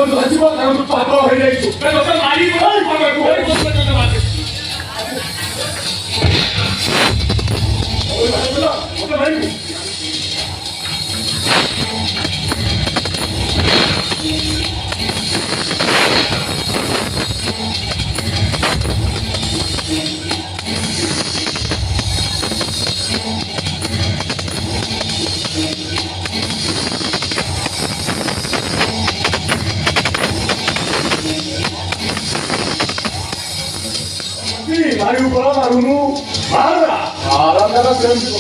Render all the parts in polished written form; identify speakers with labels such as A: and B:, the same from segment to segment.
A: বন্ধু জীবন আমি তো পাগল হয়ে যাইছো তোকে মারি বল পাগল হয়ে বসে তোকে মারি ওই বন্ধু ওকে মারি Mario para Maruno, para, para sempre.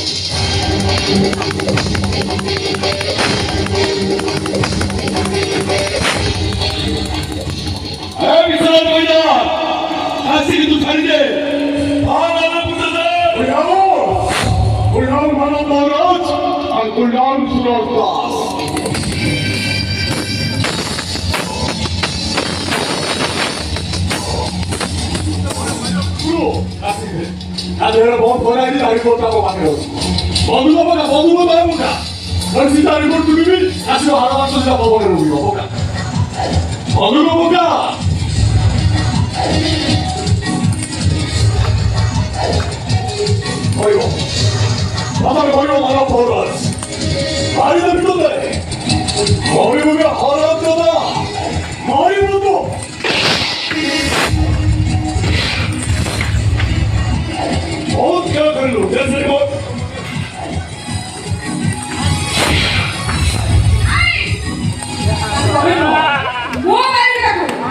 A: Avisar boyda, asik tu tharide, para puta da. Uyar mana Maharaj, and Kullan Surardas. Ada बहुत बड़ा ini dari kota apa pakai itu? Bantu apa enggak? Dan kita dari kota ini asal harapan tu tidak bawa dari rumah, bukan? Bantu apa enggak? Ayo, mana mana poros? Hari ini betul deh. Hari ini haram tu, hari ini tu. बहुत क्या कर लो जैसे बहुत वो मैंने रखो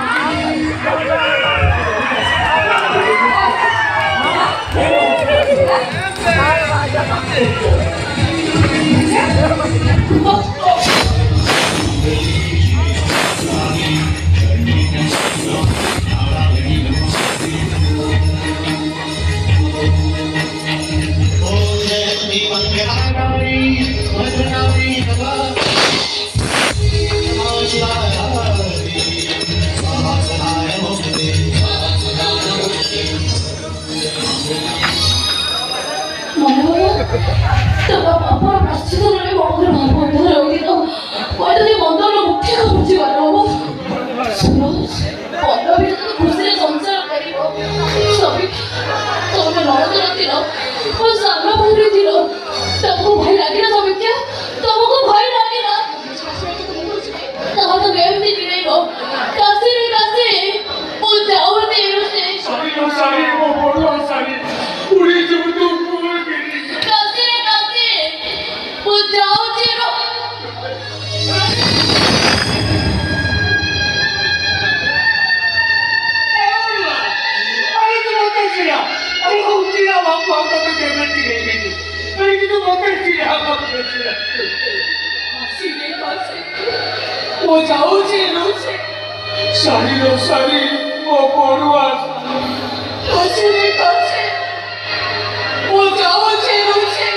A: वो जाओ जी लूचे सारी लो सारी वो पोरुआ कासे वो जाओ जी लूचे